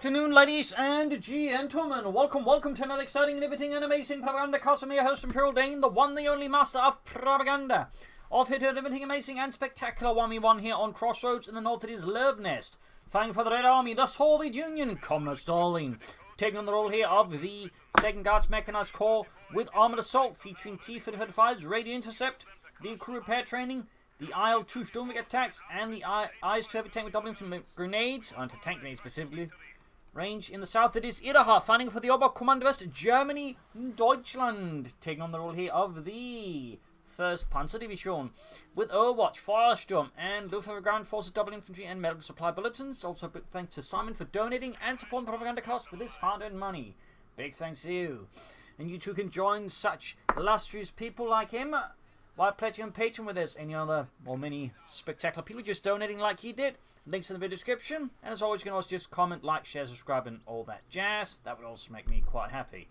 afternoon, ladies and gentlemen. Welcome to another exciting, riveting, and amazing Propagandacaster. I'm your host, Imperial Dane, the one, the only master of propaganda. Off here to a riveting, amazing, and spectacular 1v1 here on Crossroads. In the north, it is Luvnest. Fighting for the Red Army, the Soviet Union, Comrade Stalin. Taking on the role here of the 2nd Guards Mechanized Corps with Armoured Assault, featuring T-35's radio intercept, the crew repair training, the IL-2 Sturmwing attacks, and the IS-2 heavy tank with doubling from grenades, anti-tank grenades specifically. Range in the south, it is Iroha, fighting for the Oberkommando West, Germany, Deutschland. Taking on the role here of the 1st Panzerdivision with Overwatch, Firestorm, and Luftwaffe Ground Forces Double Infantry and Medical Supply Bulletins. Also, big thanks to Simon for donating and supporting Propagandacast with his hard-earned money. Big thanks to you. And you too can join such illustrious people like him by pledging and Patreon with us. Any other or many spectacular people just donating like he did. Links in the video description. And as always, you can always just comment, like, share, subscribe, and all that jazz. That would also make me quite happy.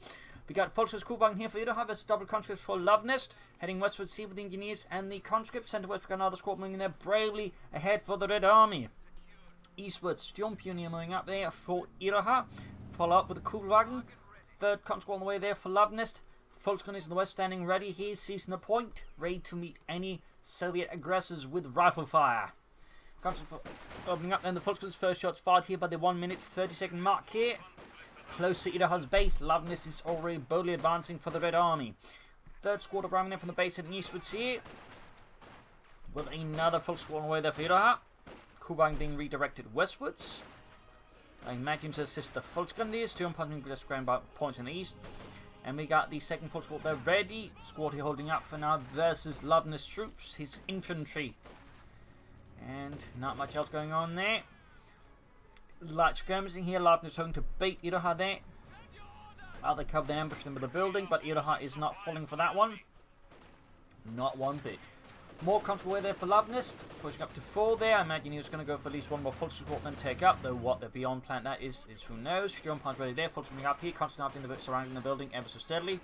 We got Volkswagen Kuhwagen here for Iroha. There's double conscripts for Luvnest. Heading westward, see with the engineers and the conscripts. Center west, we got another squad moving there bravely ahead for the Red Army. Eastward, Sturmpioneer moving up there for Iroha. Follow up with the Kuhwagen. 3rd conscript on the way there for Luvnest. Volkswagen is in the west, standing ready. He is seizing the point, ready to meet any Soviet aggressors with rifle fire. Opening up then, the Volkswagen's first shots fired here by the 1 minute 30-second mark here. Close to Iroha's base, Luvnest is already boldly advancing for the Red Army. 3rd squad arriving there from the base heading eastwards here. With another Volkswagen on the way there for Iroha. Kuhwagen being redirected westwards. I imagine to assist the Volksgrenadiers, 2 punching just ground by points in the east. And we got the 2nd Volks squad there ready. Squad here holding up for now versus Luvnest troops, his infantry. And not much else going on there. Light skirmishing here. Luvnest hoping to bait Iroha there. They cover the ambush them with the building, but Iroha is not falling for that one. Not one bit. More comfortable way there for Luvnest. Pushing up to 4 there. I imagine he was going to go for at least one more Volks squad and take up. Though what the beyond plan that is who knows. Sturmpan's ready there. Volks coming up here. Constantly surrounding the building ever so steadily.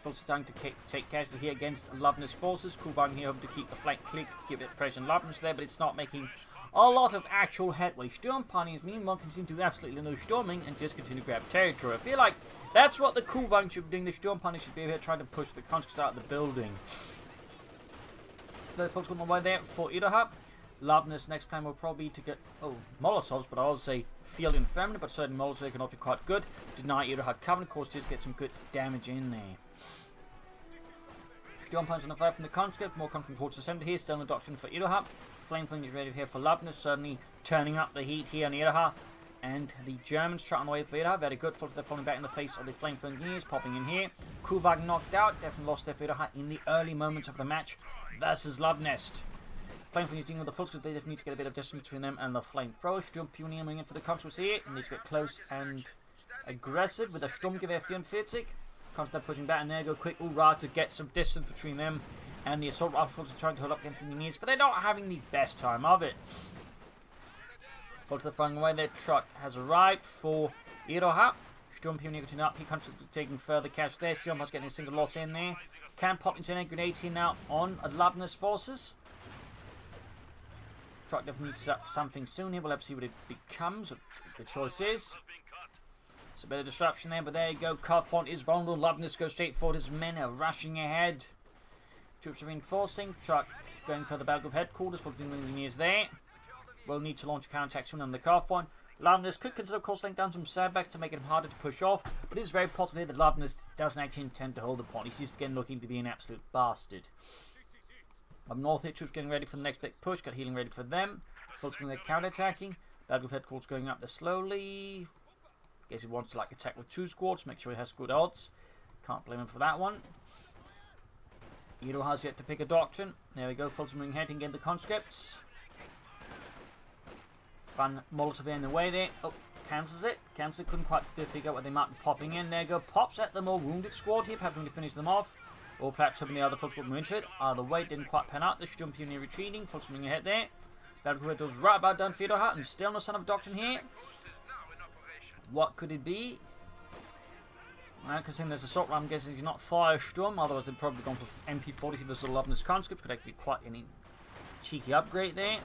Volks starting to take casualty here against Luvnest forces. Kuhwagen here hoping to keep the flank clear, keep it pressure on Luvnest there, but it's not making a lot of actual headway. Sturmpanies meanwhile continue to do absolutely no storming and just continue to grab territory. I feel like that's what the Kuhwagen should be doing. The Sturmpanies should be here trying to push the conscripts out of the building. 3rd Volks on the way there for Iroha. Luvnest's next plan will probably be to get Molotovs, but I would say field infirmary, but certain Molotovs can be quite good. Deny Iroha cover, of course, just get some good damage in there. Storm punch on the fire from the conscript, more coming towards the center here, still in the doctrine for Iroha. Flamethrower is ready here for Luvnest, certainly turning up the heat here on Iroha. And the Germans try on the way for Iroha, very good, they're falling back in the face of the flamethrower engineers, popping in here. Kuhwagen knocked out, definitely lost their Iroha in the early moments of the match versus Luvnest. Flamethrower is dealing with the Volks, they definitely need to get a bit of distance between them and the flamethrower. Sturmpioneer moving in for the conscripts here, and needs to get close and aggressive with a Sturmgewehr 44. Conscripts pushing back, and there go quick hoorah to get some distance between them and the assault rifles are trying to hold up against the engineers, but they're not having the best time of it. Folks are flying away, their truck has arrived for Iroha. Sturmpioneer getting up, he comes taking further cash there. Sturmpan's getting a single loss in there. Can pop into any grenades here now on Luvnest forces. Truck definitely needs something soon here. We'll have to see what it becomes. The choice is. It's a bit of disruption there, but there you go. Cuff point is vulnerable. Luvnest goes straight forward. His men are rushing ahead. Troops are reinforcing. Truck going for the battlefield headquarters for the engineers there. We'll need to launch a counterattack soon on the cuff point. Luvnest could consider, of course, laying down some sandbags to make it harder to push off, but it's very possible here that Luvnest doesn't actually intend to hold the point. He's just again looking to be an absolute bastard. Up north here, troops getting ready for the next big push. Got healing ready for them. Folks going there counterattacking. Battlefield headquarters going up there slowly. Guess he wants to like attack with 2 squads. Make sure he has good odds. Can't blame him for that one. Iroha has yet to pick a doctrine. There we go. Folks moving ahead and get the conscripts. Van Molotov in the way there. Oh, cancels it. Cancels it. Couldn't quite figure out what they might be popping in. There you go. Pops at the more wounded squad here, having to finish them off. Or perhaps hoping the other folks got more into it. Either way, didn't quite pan out. The Sturmpioneer retreating. Folks moving ahead there. Battlefield was right about done for Iroha, and still no sign of doctrine here. What could it be? Now, considering there's assault rifle, I'm guessing he's not Firestorm. Otherwise, they'd probably gone for MP40 versus Luvnest conscripts. Could actually be quite any cheeky upgrade there.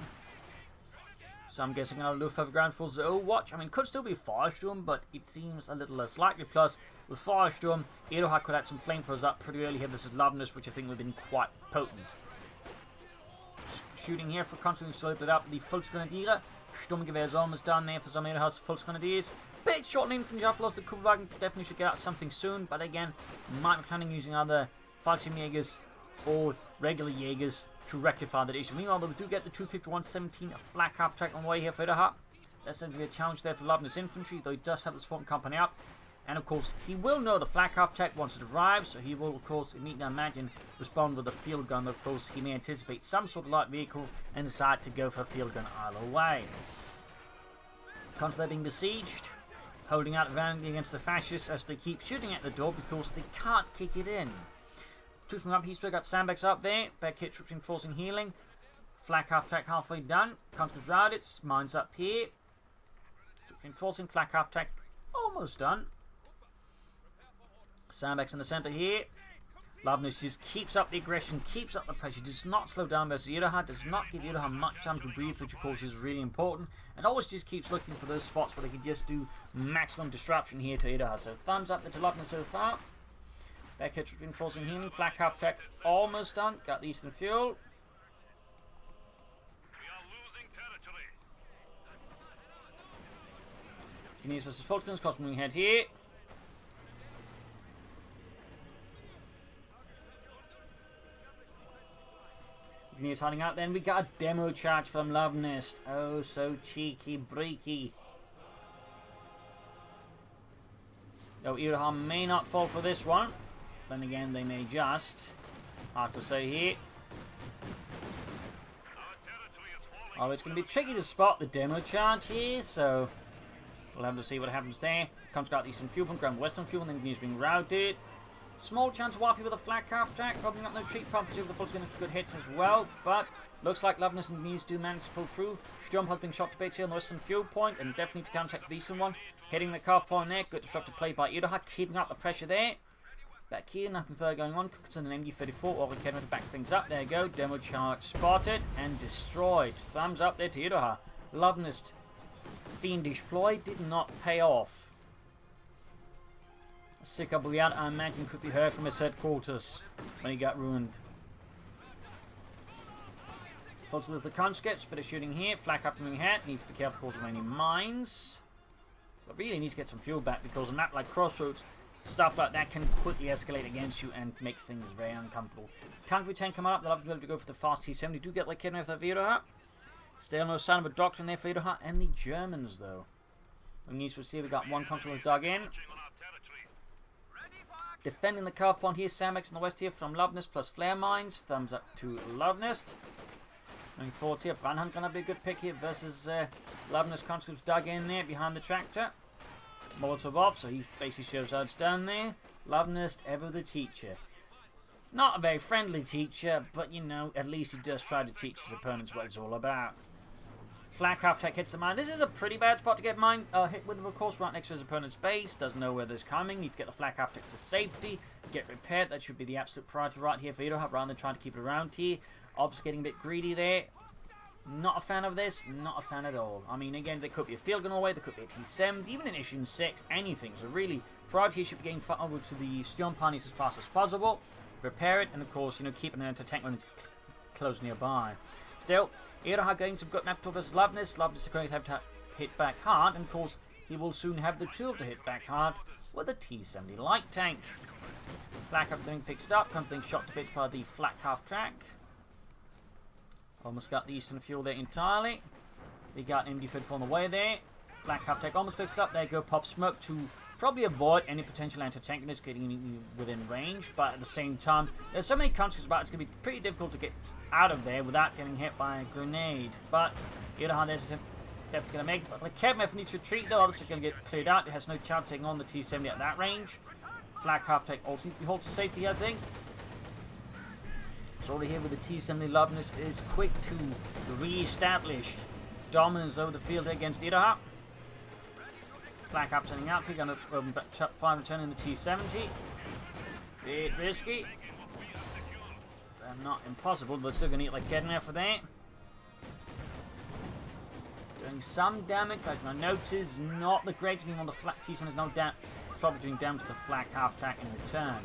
So I'm guessing another Luftwaffe ground force Overwatch. I mean, could still be Firestorm, but it seems a little less likely. Plus, with Firestorm, Iroha could add some flamethrowers up pretty early here. This is Luvnest, which I think would have been quite potent. Shooting here for continuing to slope it up. The Volksgrenadiere. Sturmgewehr is almost done there for some Iroha's Volksgrenadiers. Bit short in from the Javelins. The Kubelwagen definitely should get out something soon. But again, might be planning using either Fallschirmjägers or regular Jägers to rectify that issue. Meanwhile, we do get the 251-17 flak half attack on the way here for Iroha. That's going to be a challenge there for Luvnest infantry, though he does have the support company up. And of course, he will know the flak half attack once it arrives, so he will, of course, need to imagine, respond with a field gun. Of course, he may anticipate some sort of light vehicle and decide to go for a field gun either way. Constantly being besieged, holding out advantage against the fascists as they keep shooting at the door because they can't kick it in. Troops from up, he's still got sandbags up there. Back hit troops enforcing healing. Flak half attack halfway done. Conscripts routed. Mines up here. Troops enforcing. Flak half attack almost done. Sandbags in the center here. Luvnest just keeps up the aggression, keeps up the pressure, does not slow down versus Iroha, does not give Iroha much time to breathe, which of course is really important, and always just keeps looking for those spots where they can just do maximum disruption here to Iroha. So thumbs up to Luvnest so far. Back hit reinforcing healing, flak half attack almost done, got the Eastern fuel. Guineas versus Falklands, cross moving ahead here. Guineas hiding out, then we got a demo charge from Luvnest. Oh, so cheeky, breaky. Though Iroha may not fall for this one. Then again, they may just. Hard to say here. Oh, it's going to be tricky to spot the demo charge here, so we'll have to see what happens there. Comes got Eastern fuel pump, ground Western fuel, and then Guineas being routed. Small chance of wiping with a flak half attack, opening up no retreat pump, the Ful's going to good hits as well, but looks like Luvnest and Guineas do manage to pull through. Sturm has been shot to base here on the Western fuel point, and definitely to counter for the Eastern one. Hitting the carve point there, good disruptive play by Iroha, keeping up the pressure there. Back here, nothing further going on. Cooks on an MG34, or we can to back things up. There you go, demo charge spotted and destroyed. Thumbs up there to Iroha. Luvnest fiendish ploy did not pay off. Sika Bouillard, I imagine, could be heard from his headquarters when he got ruined. Also, there's the conscripts, bit of shooting here. Flak up moving ahead. Needs to be careful, of course, of any mines. But really needs to get some fuel back because a map like Crossroads, stuff like that can quickly escalate against you and make things very uncomfortable. Tank V10 come up. They'll have to be able to go for the fast T70. Do get like kidnapped with Iroha. Still no sign of a doctrine there for Iroha and the Germans, though. We need to see we got one conscript dug in. Defending the carve point here, Sandbags in the west here from Luvnest plus flare mines. Thumbs up to Luvnest. Moving forward here, Brandhunt gonna be a good pick here versus Luvnest conscripts dug in there behind the tractor. Molotov off, so he basically shows how it's done there. Luvnest, ever the teacher. Not a very friendly teacher, but you know, at least he does try to teach his opponents what it's all about. Flak half attack hits the mine. This is a pretty bad spot to get mine hit with, of course, right next to his opponent's base. Doesn't know where there's coming. Needs to get the flak half attack to safety. Get repaired. That should be the absolute priority right here for Iroha, rather than trying to keep it around here. Obviously getting a bit greedy there. Not a fan of this. Not a fan at all. I mean, again, there could be a field gun away. There could be a T7. Even an issue 6. Anything. So really, priority should be getting over to the Sturm ponies as fast as possible. Repair it. And of course, you know, keep an anti-tank when close nearby. Still, Iroha getting some good map versus Luvnest. Luvnest is going to have to hit back hard, and of course, he will soon have the tool to hit back hard with a T-70 light tank. Flak up being fixed up, comes being shot to bits by the flak half track. Almost got the Eastern fuel there entirely. We got MD-34 on the way there. Flak half track almost fixed up. There you go, pop smoke to probably avoid any potential anti-tankiness getting within range, but at the same time, there's so many conscripts about it's going to be pretty difficult to get out of there without getting hit by a grenade. But Iroha there's definitely going to make it. But the Kevmev needs to retreat though, others are going to get cleared out. It has no chance taking on the T-70 at that range. Flak half take also holds to safety, I think. So over here with the T-70, Luvnest is quick to re-establish dominance over the field against Iroha. Flak up sending out, going to 5 returning the T-70. Bit risky. Not impossible, but still going to eat like Kedner for that. doing some damage, as I notice, not the greatest thing on the flat. T-Sun is no trouble doing damage to the flak half-track in return.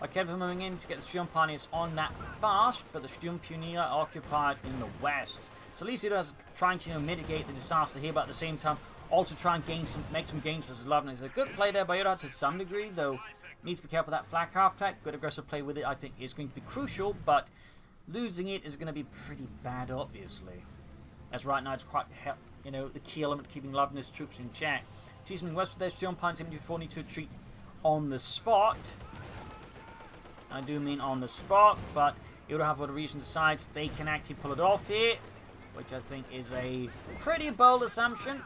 Okay, we're moving in to get the Sturmpioneers on that fast, but the Sturmpionier are occupied in the west. So at least it is trying to mitigate the disaster here, but at the same time, also try and make some gains versus Luvnest. It's a good play there by Iroha to some degree, though needs to be careful of that flak half-track. Good aggressive play with it, I think, is going to be crucial, but losing it is going to be pretty bad, obviously. As right now, it's quite, the key element keeping Luvnest troops in check. T-Sun west of their Sturmpion 74 need to retreat on the spot. I do mean on the spot, but Iroha, for the reason, decides they can actually pull it off here, which I think is a pretty bold assumption.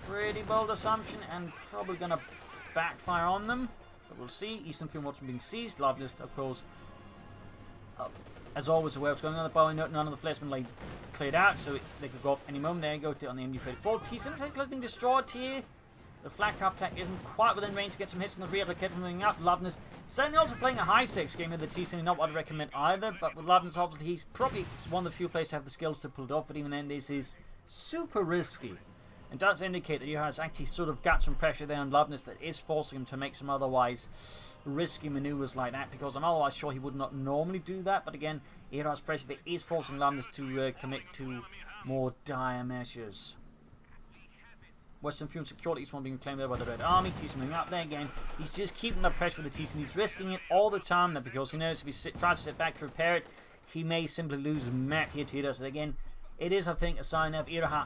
Pretty bold assumption, and probably going to backfire on them. But we'll see. Eastern Field Watson being seized. Luvnest, of course, as always, aware of what's going on. The bow, none of the flares have been cleared out, so they could go off any moment. There you go to on the MD-34. T-Sun has been destroyed here. The flak half-track isn't quite within range to get some hits in the rear. They kept moving up. Luvnest certainly also playing a high-stakes game with the T-Sun, not what I'd recommend either. But with Luvnest, obviously, he's probably one of the few players to have the skills to pull it off. But even then, this is super risky. It does indicate that Iroha has actually sort of got some pressure there on Luvnest that is forcing him to make some otherwise risky maneuvers like that, because I'm otherwise sure he would not normally do that. But again, Iroha's pressure there is forcing Luvnest to commit to more dire measures. Western Field security is one being claimed there by the Red Army. T-Sun moving up there again. He's just keeping up pressure with the T-Sun. He's risking it all the time there, because he knows if he tries to sit back to repair it, he may simply lose a map here to Iroha. So again, it is, I think, a sign of Iroha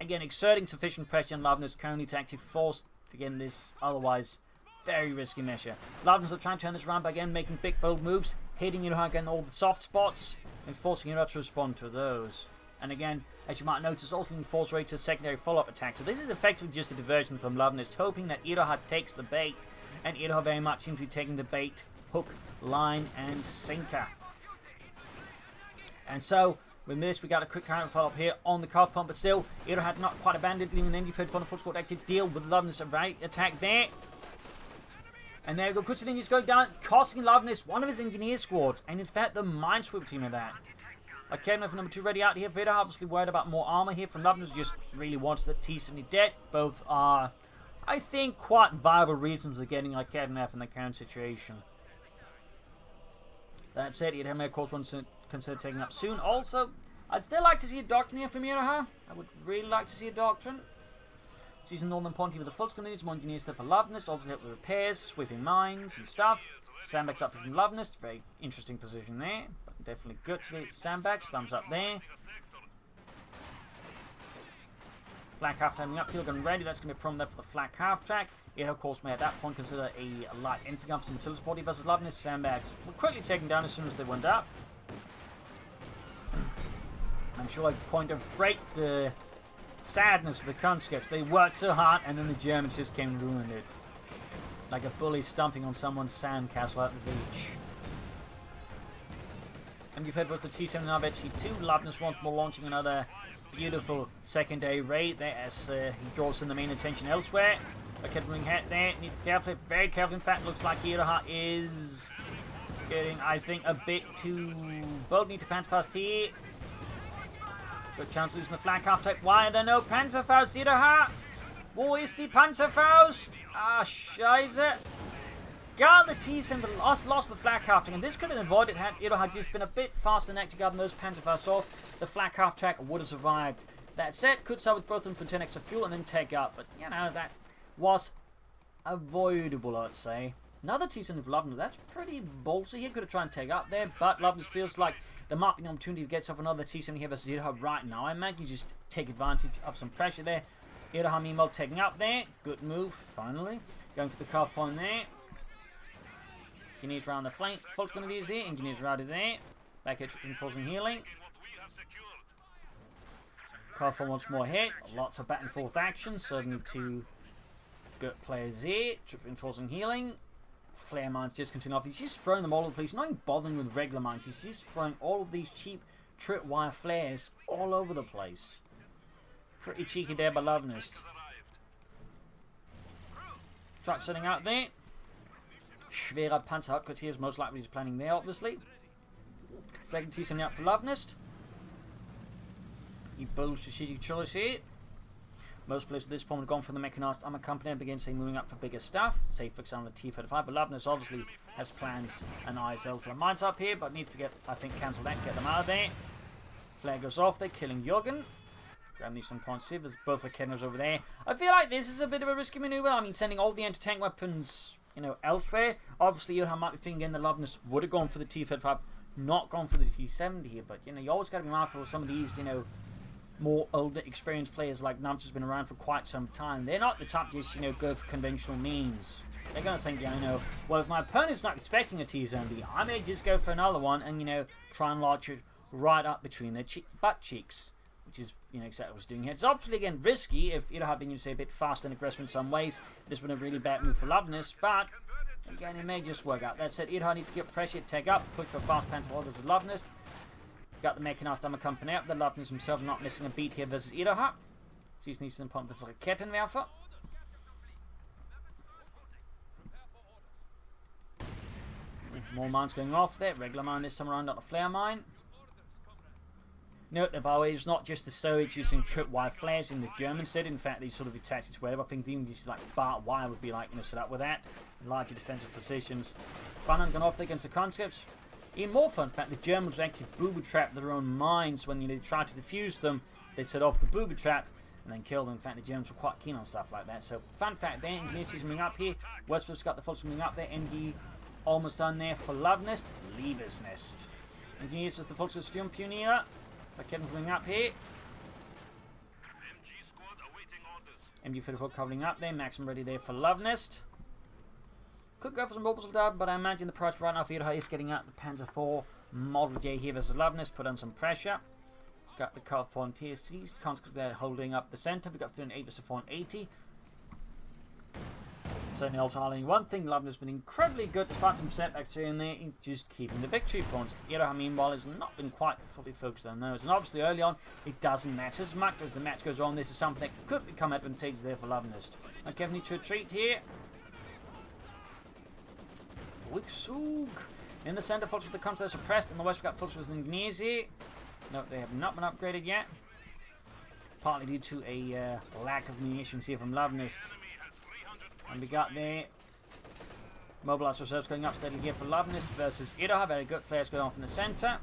again exerting sufficient pressure on Luvnest currently to actually force again this otherwise very risky measure. Luvnest are trying to turn this around by again making big bold moves, hitting Iroha again all the soft spots and forcing Iroha to respond to those. And again, as you might notice, also in force rate to secondary follow-up attack. So this is effectively just a diversion from Luvnest, hoping that Iroha takes the bait, and Iroha very much seems to be taking the bait, hook, line, and sinker. And so with this, we got a quick counter follow-up here on the calf pump, but still, Iroha had not quite abandoned, leaving the MD-34 on the full squad to actually deal with Luvnest's right attack there. And there we go, Kuchinin is going down, costing Luvnest one of his engineer squads, and in fact, the Minesweeper team of that. Okay, for number 2 ready out here. Vader obviously worried about more armor here from Luvnest, just really wants the T-Sun dead. Both are, I think, quite viable reasons for getting Arcadenef in the current situation. That said, Iroha, of course, wants to consider taking up soon. Also, I'd still like to see a Doctrine here from Iroha. I would really like to see a Doctrine. Season Northern Ponty with the full needs more engineers there for Luvnest. Obviously help with repairs, sweeping mines and stuff. Sandbags up from Luvnest. Very interesting position there. But definitely good to see sandbags. Thumbs up there. Flak half timing up, field gun ready. That's going to be a problem there for the flak half track. Iroha, of course, may at that point consider a light infantry gun for some artillery support versus Luvnest. Sandbags were quickly taken down as soon as they went up. I'm sure a point of great sadness for the conscripts. They worked so hard and then the Germans just came and ruined it. Like a bully stomping on someone's sandcastle at the beach. And you've heard was the T-7 and RBG2. Luvnest once more launching another beautiful secondary raid there as he draws in the main attention elsewhere. Okay, moving ahead there. Need to be careful, very careful. In fact, looks like Iroha is getting, I think, a bit too bold. Need to Panzerfaust here. Good chance losing the flank half tech. Why are there no Panzerfaust, Iroha? Wo ist die Panzerfaust? Ah, scheiße. Got the T-Sun, but lost the flak half-track, and this could have been avoided had Iroha just been a bit faster than actually gotten those Panzerfaust off. The flak half-track would have survived. That said, could start with both of them for 10 extra fuel and then take up, but you know, that was avoidable, I'd say. Another T-Sun of Luvnest, that's pretty ballsy. He could have tried and take up there, but Luvnest feels like there might be an opportunity to get off another T-Sun here versus Iroha right now. I imagine you just take advantage of some pressure there. Iroha meanwhile taking up there. Good move, finally. Going for the calf point there. Engineers around the flank. Folks going to use here. Engineers routed there. Back here, reinforcing healing. Calf point once more hit. Lots of back and forth action. Certainly two good players here. Reinforcing healing. Flare mines just continuing off. He's just throwing them all over the place. Not even bothering with regular mines. He's just throwing all of these cheap tripwire flares all over the place. Pretty cheeky there by Luvnest. Truck sitting out there. Schwerer Panzer Hauptquartier, most likely he's planning there, obviously. Second T-Sun out for Luvnest. He bold strategic choice here. Most players at this point have gone for the mechanized armor company and begin, say, moving up for bigger stuff. Say, for example, the T-35. But Luvnest obviously has plans and eyes over the mines up here, but needs to get, I think, cancel that, get them out of there. Flare goes off there, killing Jürgen. Grab these some points here. There's both the kennels over there. I feel like this is a bit of a risky maneuver. I mean, sending all the anti-tank weapons, you know, elsewhere. Obviously, Iroha might be thinking again the Luvnest would have gone for the T-35, not gone for the T-70 here. But, you know, you always got to be mindful of some of these, you know, more older, experienced players like Nubs has been around for quite some time. They're not the type to just, you know, go for conventional means. They're going to think, yeah, you know, well, if my opponent's not expecting a T-70, I may just go for another one and, you know, try and launch it right up between their butt cheeks. Which is, you know, exactly what it's doing here. It's obviously, again, risky if Iroha had been, you say, a bit fast and aggressive in some ways. This would have been a really bad move for Luvnest, but, again, it may just work out. That said, Iroha needs to get pressure, take up, push for fast panther orders as Luvnest. Got the mechanized armor company up. The Luvnest himself not missing a beat here versus Iroha. So he's needs to pump this Rakettenwerfer. More mines going off there. Regular mine this time around, not a flare mine. Note that, by the way, it's not just the Soviets using tripwire flares in the Germans did. In fact, these sort of attached to whatever. I think even just like barbed wire would be like, you know, set up with that. Larger defensive positions. Banan gone off there against the conscripts. Even more fun, in fact, the Germans actually booby trapped their own mines when they tried to defuse them. They set off the booby trap and then killed them. In fact, the Germans were quite keen on stuff like that. So, fun fact there, Engineers moving up here. Westwood's got the folks moving up there. MG almost done there for Luvnest. Luvnest. Engineers was the folks with Sturm Pioneer. Kevin coming up here. MG 34 covering up there. Maxim ready there for Luvnest. Could go for some mobile soldier, but I imagine the price right now for Iroha is getting out the Panzer IV Model J here versus Luvnest. Put on some pressure. Got the cut point here. Seized. Conscript there holding up the center. We've got 308 versus 480. Certainly also highlighting one thing, Luvnest has been incredibly good despite some setbacks here and there in just keeping the victory points. Iroha, meanwhile, has not been quite fully focused on those. And obviously early on, it doesn't matter as much as the match goes on. This is something that could become advantageous there for Luvnest. Now Kevin needs to retreat here. Wicksug. In the center, folks with the counter suppressed. In the west, we've got folks with the Engineers here. No, they have not been upgraded yet. Partly due to a lack of munitions here from Luvnest. And we got there mobilized reserves going up steadily here for Luvnest versus Iroha. Very good. Flares going off in the center.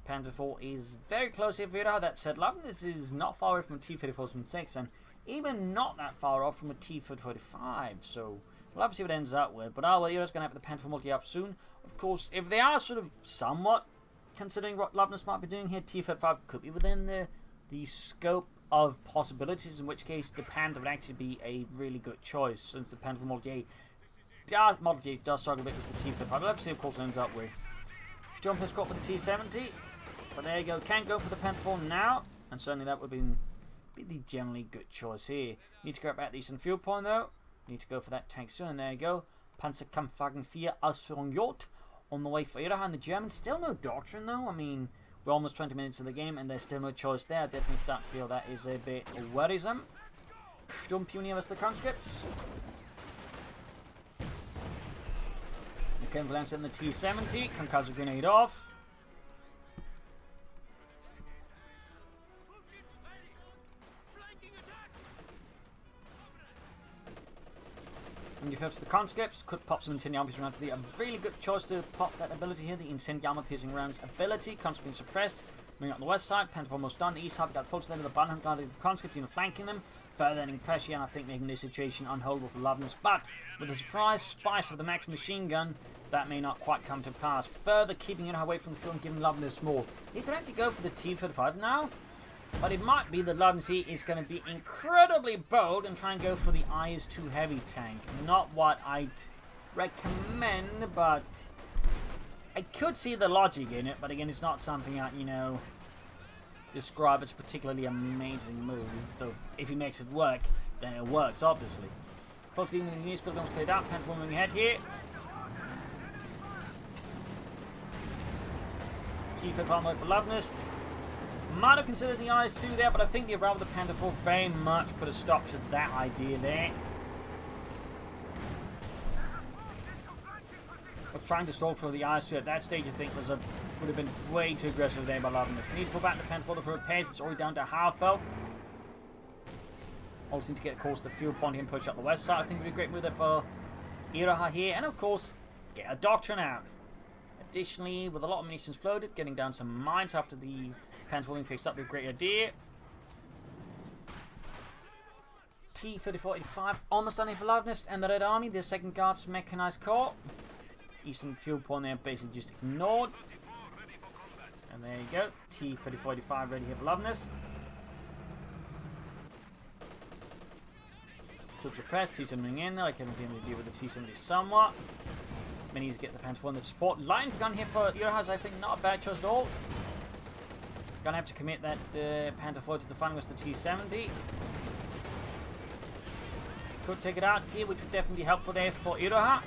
Panzer IV is very close here for Iroha. That said, Luvnest is not far away from a T-34-6 and even not that far off from a T-45. So we'll have to see what it ends up with. But Iroha's going to have the Panzer IV multi up soon. Of course, if they are sort of somewhat considering what Luvnest might be doing here, T-35 could be within the scope of possibilities, in which case the Panther would actually be a really good choice, since the Panther Model J does struggle a bit with the T-35. Let's see, of course, it ends up with. Sturm has got with the T-70, but there you go. Can't go for the Panther 4 now, and certainly that would be the generally good choice here. Need to grab at least some fuel point though. Need to go for that tank soon, and there you go. Panzerkampfwagen 4 Ausführung J on the way for Iroha, and the Germans still no doctrine though. I mean, we're almost 20 minutes of the game and there's still no choice there. I definitely start to feel that is a bit worrisome. Sturm Pioneer versus the conscripts. Okay, Valence in the T-70. Concussive grenade off. And you've the conscripts, could pop some incendiary armor rounds. A really good choice to pop that ability here, the incendiary armor piercing rounds ability. Conscripts being suppressed. Moving up the west side, Panther almost done. The east side, we've got folks there with the Banner guarding the conscripts, even flanking them. Further ending pressure, and I think making this situation unholdable for Luvnest. But with the surprise spice of the max machine gun, that may not quite come to pass. Further keeping it away from the field and giving Luvnest more. He could actually go for the T-35 now. But it might be that Luvnest is going to be incredibly bold and try and go for the Is Too Heavy tank. Not what I'd recommend, but I could see the logic in it. But again, it's not something I, you know, describe as a particularly amazing move. Though if he makes it work, then it works, obviously. Folks, even the news field don't cleared up. Panther moving ahead here. T-35 for Luvnest. Might have considered the IS-2 there, but I think the arrival of the Panther 4 very much put a stop to that idea there. I was trying to stall for the IS-2 at that stage, I think, was a Would have been way too aggressive there by Luvnest. Need to pull back the Panther for repairs. It's already down to half health. Also need to get, of course, the fuel point and push up the west side. I think would be a great move there for Iroha here. And, of course, get a Doctrine out. Additionally, with a lot of munitions floated, getting down some mines after the Panther being fixed up would be a great idea. T-3485 almost done here for Luvnest and the Red Army. The 2nd Guards Mechanized Corps. Eastern fuel point there basically just ignored. And there you go. T-3485 ready here for Luvnest. Troops are pressed. T-70 in there. I can begin to deal with the T-70 somewhat. Many need to get the Panther in the support. Lion gun here for Iroha, I think not a bad choice at all. Gonna have to commit that Panther 4 to the final with the T-70. Could take it out here, which would definitely be helpful there for Iroha.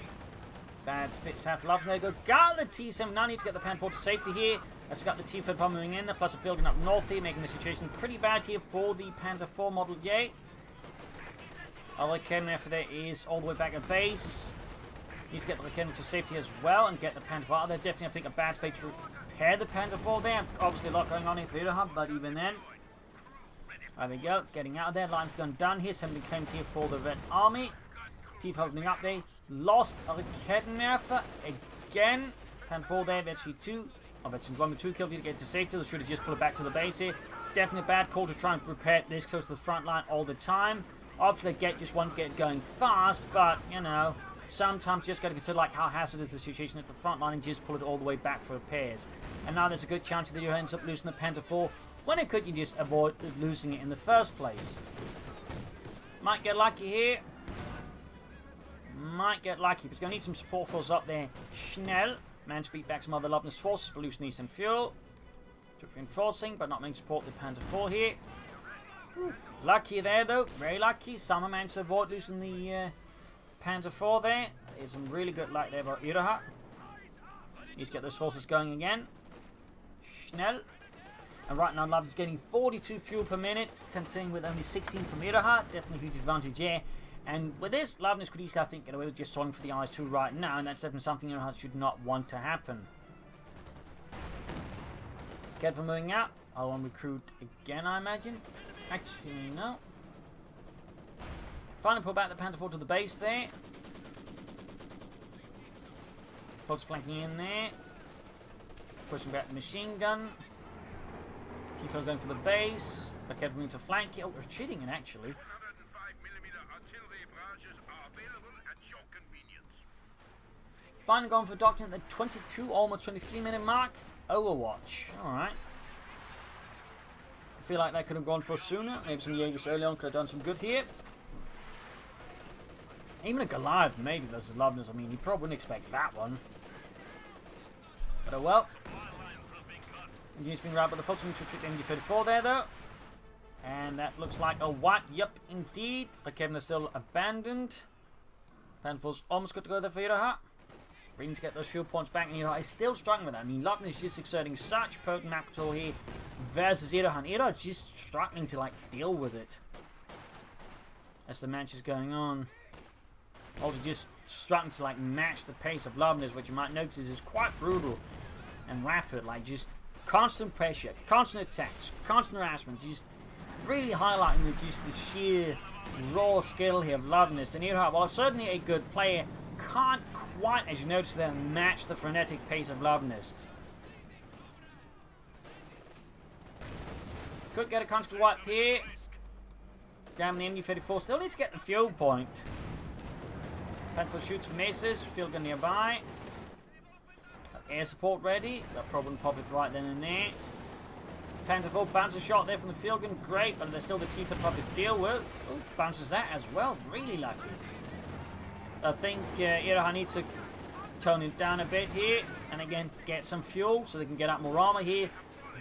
Bad split south left. There you go. Got the T-7. Now need to get the Panther 4 to safety here. As we got the T-5 moving in there, plus a field gun up north here, making the situation pretty bad here for the Panther 4 Model J. Our cannon after there is all the way back at base. Need to get the cannon to safety as well and get the Panther 4 out there. Definitely, I think, a bad space to repair the Panther 4 there. Obviously, a lot going on here for Iroha, but even then. There we go. Getting out of there. Line gun done here. Somebody claimed here for the Red Army. T-5 holding up there. Lost a Kettenwerfer again. Panther 4 there. Eventually 2. Eventually 1 with 2 killed to get to safety. They should have just pulled it back to the base here. Definitely a bad call to try and prepare this close to the front line all the time. Obviously, just want to get going fast, but, you know, sometimes you just got to consider like how hazardous the situation at the front line and just pull it all the way back for repairs. And now there's a good chance that you ends up losing the Panther 4. When it could, you just avoid losing it in the first place. Might get lucky here. Might get lucky, but he's going to need some support forces up there. Schnell. Managed to beat back some other Luvnest forces, but losing some fuel. Reinforcing, but not making support the Panther 4 here. Lucky there, though. Very lucky. Somehow managed to avoid losing the Panther 4 there. There's some really good luck there by Iroha. Needs to get those forces going again. Schnell. And right now, Luvnest is getting 42 fuel per minute, considering with only 16 from Iroha. Definitely huge advantage here. And with this, Luvnest could easily, I think, get away with just stalling for the IS-2 right now, and that's definitely something Iroha should not want to happen. Kedva moving out. I'll want to recruit again, I imagine. Actually, no. Finally pull back the Panther 4 to the base there. Folks flanking in there. Pushing back the machine gun. T-4 going for the base. Okay, we need to flank it. Oh, we're cheating in actually. Finally going for Doctrine at the 22, almost 23 minute mark. Overwatch. Alright. I feel like that could have gone for sooner. Maybe some Jaegers early on could have done some good here. Even a Goliath maybe versus Luvnest. I mean, you probably wouldn't expect that one. But oh well. He's been grabbed by the Fox and to trick MD-34 there though. And that looks like a wipe. Yep, indeed. But Kevin is still abandoned. Panther's almost got to go there for Iroha. We need to get those fuel points back, and Iroha is still struggling with that. I mean, Luvnest is just exerting such potent map control here versus Iroha. And Iroha is just struggling to, like, deal with it as the match is going on. Also just struggling to, like, match the pace of Luvnest, which you might notice is quite brutal and rapid. Like, just constant pressure, constant attacks, constant harassment, just really highlighting the sheer raw skill here of Luvnest. And Iroha, while certainly a good player, can't quite, as you notice there, match the frenetic pace of Luvnest. Could get a constant wipe here. Damn, the MD-34 still needs to get the fuel point. Panther shoots maces, field gun nearby. Air support ready. That problem pop it right then and there. Panther 4 bounces shot there from the field gun. Great, but there's still the T-4 to deal with. Ooh, bounces that as well. Really lucky. I think Iroha needs to tone it down a bit here. And again, get some fuel so they can get out more armor here.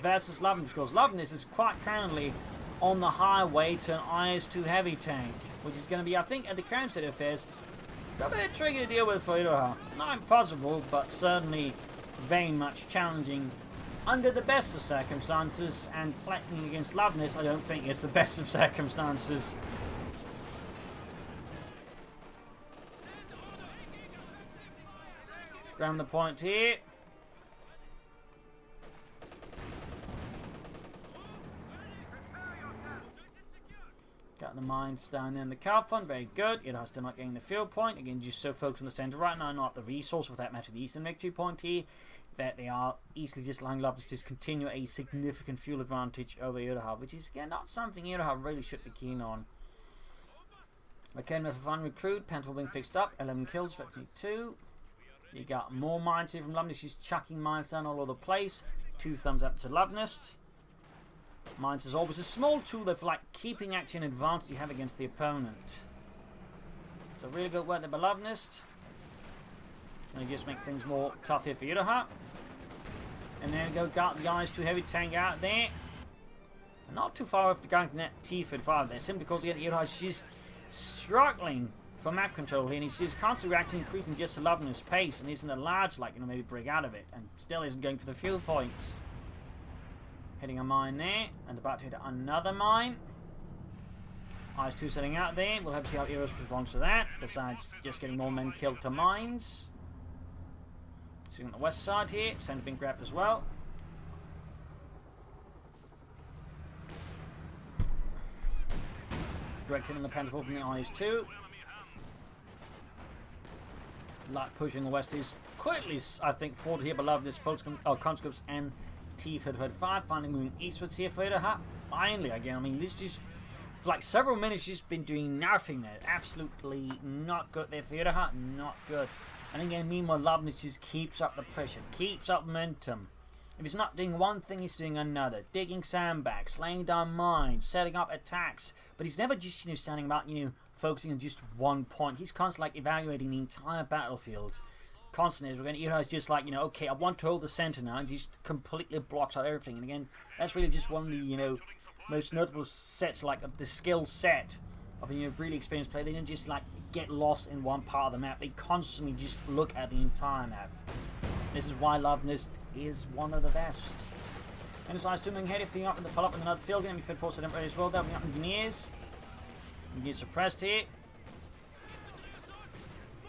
Versus Luvnest. Because Luvnest is quite currently on the highway to an IS-2 heavy tank. Which is going to be, I think, at the current state of affairs, a bit tricky to deal with for Iroha. Not impossible, but certainly very much challenging under the best of circumstances, and playing against Luvnest, I don't think it's the best of circumstances. Grab the point here. the mines down there in the car front. Very good. Iroha still not getting the field point. Again, just so focused on the centre right now, not the resource for that matter. The eastern victory point here. That they are easily just allowing Luvnest to just continue a significant fuel advantage over Iroha, which is again not something Iroha really should be keen on. Okay, with a fun recruit, Panther being fixed up, 11 kills, victory 2. You got more mines here from Luvnest. She's chucking mines down all over the place. 2 thumbs up to Luvnest. Mines is always a small tool though for like keeping actually an advantage you have against the opponent. So really good work there by Luvnest. And just make things more tough here for Iroha. And there we go, got the IS-2 heavy tank out there. And not too far off the going to net T-35 there, simply because again Iroha is just struggling for map control here, and he's just constantly reacting and creeping just to Luvnest's pace, and isn't allowed to, like, maybe break out of it, and still isn't going for the fuel points. Hitting a mine there, and about to hit another mine. IS-2 setting out there. We'll have to see how Iroha responds to that, besides just getting more men killed to mines. See on the west side here, center being grabbed as well. Direct hit on the Pentacle from the IS-2. Light pushing the west is quickly, I think, forward here below this conscripts and T-35. Finally moving eastwards here for Iroha. Finally, again, I mean, this just, for like several minutes, just been doing nothing there. Absolutely not good there for Iroha. Not good. And again, meanwhile, Luvnest just keeps up the pressure, keeps up momentum. If he's not doing one thing, he's doing another. Digging sandbags, laying down mines, setting up attacks. But he's never just, standing about, focusing on just one point. He's constantly, like, evaluating the entire battlefield. Constantly, when Iroha's just like, okay, I want to hold the center now, and just completely blocks out everything. And again, that's really just one of the, most notable sets, like, of the skill set of a really experienced player. They don't just, like, get lost in one part of the map. They constantly just look at the entire map. This is why Luvnest is one of the best. And as IS-2 moving headed, feeding up in the follow-up with another field game. Fit force ready as well. They'll be up engineers. You get suppressed here.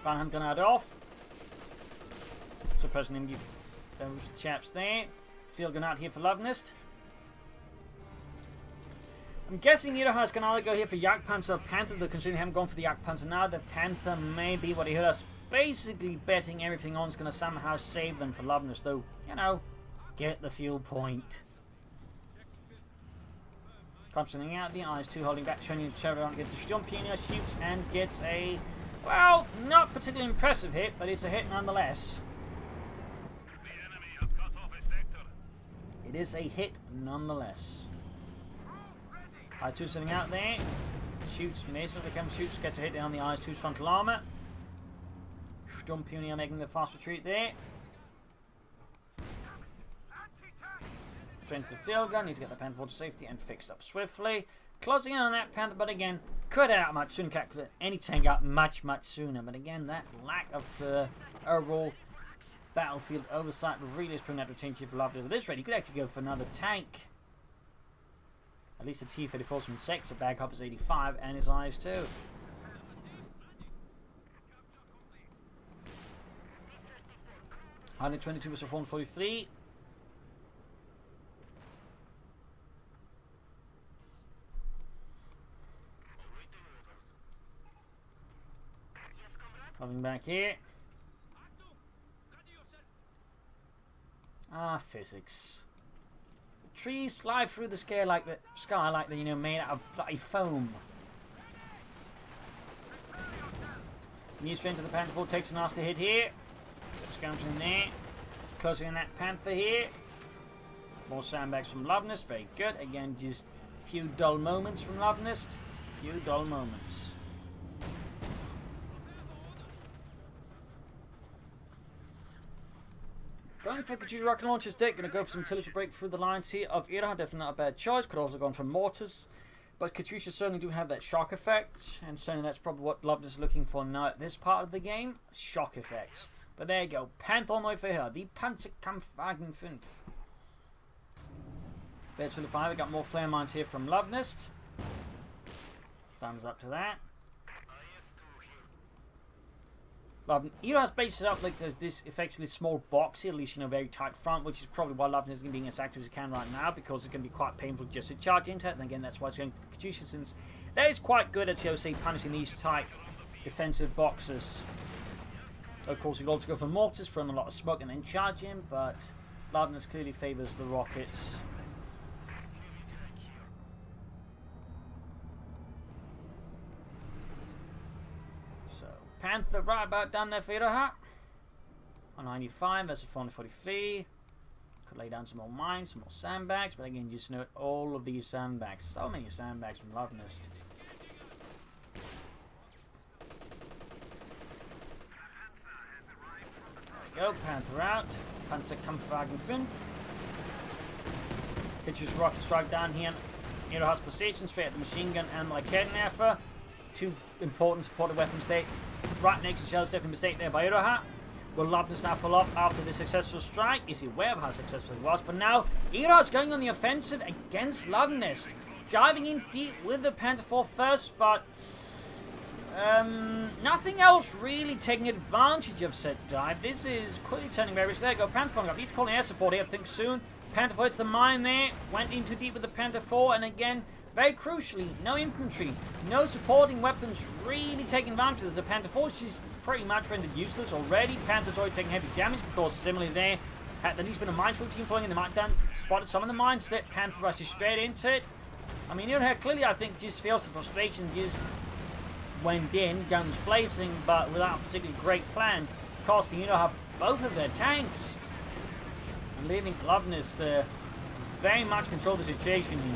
Van gonna add off. Suppressing them, those chaps there. Field gun out here for Luvnest. I'm guessing Iroha's going to either go here for Jagdpanzer or Panther, though considering they haven't gone for the Jagdpanzer now. The Panther may be what he heard us basically betting everything on is going to somehow save them for Luvnest, though, get the fuel point. Comes something out, the IS-2 holding back, turning the turret on against the Sturm Pioneer, shoots and gets a, well, not particularly impressive hit, but it's a hit nonetheless. It is a hit nonetheless. IS-2 sitting out there. Shoots, misses, becomes shoots, gets a hit down the IS-2's frontal armor. Sturm Pioneer making the fast retreat there. Straight into the field gun, needs to get the Panther to safety and fixed up swiftly. Closing in on that Panther, but again, cut out much sooner, can't cut any tank out much sooner. But again, that lack of overall battlefield oversight really is putting that retention for Luvnest. At this rate, he could actually go for another tank. At least a T-34 from 6, a bag hop is 85, and his IS-2. $122 versus 443. Coming back here. Physics. Trees fly through the sky like they're made out of bloody foam. New strength to the Panther takes a nasty hit here. Scouting in there. Closing in that Panther here. More sandbags from Luvnest. Very good. Again, just a few dull moments from Luvnest. Few dull moments. Going for Katyusha rocket launchers deck, going to go for some artillery break through the lines here of Iroha. Definitely not a bad choice. Could also have gone for mortars. But Katyusha certainly do have that shock effect. And certainly that's probably what Luvnest is looking for now at this part of the game. Shock effects. But there you go. Panther on the way for her. The Panzerkampfwagen 5. Beds 25. We got more flare mines here from Luvnest. Thumbs up to that. Iroha's based it up like there's this effectively small box here, at least very tight front, which is probably why Luvnest is being as active as he can right now, because it's going to be quite painful just to charge into it. And again, that's why it's going for Katyusha, since that is quite good at COC punishing these tight defensive boxes. Of course, you got to go for mortars, throw in a lot of smoke and then charge him, but Luvnest clearly favours the rockets. So, Panther right about down there for Iroha. On 95, that's a 443. Could lay down some more mines, some more sandbags, but again, just note all of these sandbags. So many sandbags from Luvnest. There we go, Panther out. Panzer Kampfwagen 5. Could use rocket strike down here. Iroha's position, straight at the machine gun and the Raketenwerfer. Two important supported weapons there. Right next to each other, definitely mistake there by Iroha. Will Luvnest now follow up after the successful strike? Is he aware of how successful it was? But now, Iroha's going on the offensive against Luvnest. Diving in deep with the Panther 4 first, but nothing else really taking advantage of said dive. This is quickly turning very rich. There you go, Panther 4 up. Need to call in air support here, I think soon. Panther 4 hits the mine there. Went in too deep with the Panther 4, and again, very crucially, no infantry, no supporting weapons really taking advantage of this. The Panther 4, she's pretty much rendered useless already. Panther's already taking heavy damage because similarly there, had at least been a minesweep team following in the mine down, spotted some of the mines, that Panther rushes straight into it. I mean, Iroha clearly, I think, just feels the frustration, just went in, guns blazing, but without a particularly great plan, costing Iroha both of their tanks. And leaving Luvnest very much control the situation here.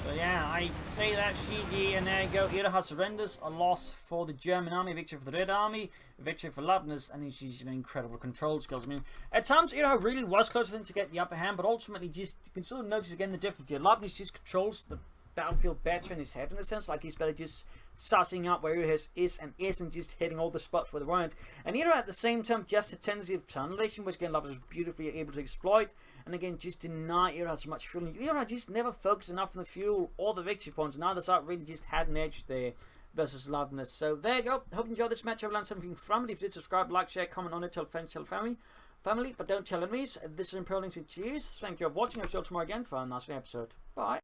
So yeah, I say that GG, and there you go. Iroha surrenders, a loss for the German army, victory for the Red army, victory for Luvnest, and she's incredible control skills. I mean, at times Iroha really was close to get the upper hand, but ultimately just you can sort of notice again the difference here. Luvnest just controls the battlefield better in his head in a sense, like he's better just sussing up where Iroha is and isn't, just hitting all the spots where they weren't. And Iroha at the same time just a tendency of tunnelation, which again Luvnest was beautifully able to exploit, and again just deny Iroha so much fuel. Iroha just never focused enough on the fuel or the victory points, and either side really just had an edge there versus Luvnest. So there you go. Hope you enjoyed this match. I've learned something from it. If you did, subscribe, like, share, comment on it, tell friends, tell family, but don't tell enemies. This is Imperial Links and Cheers. Thank you for watching. I'll see you tomorrow again for a nice episode. Bye.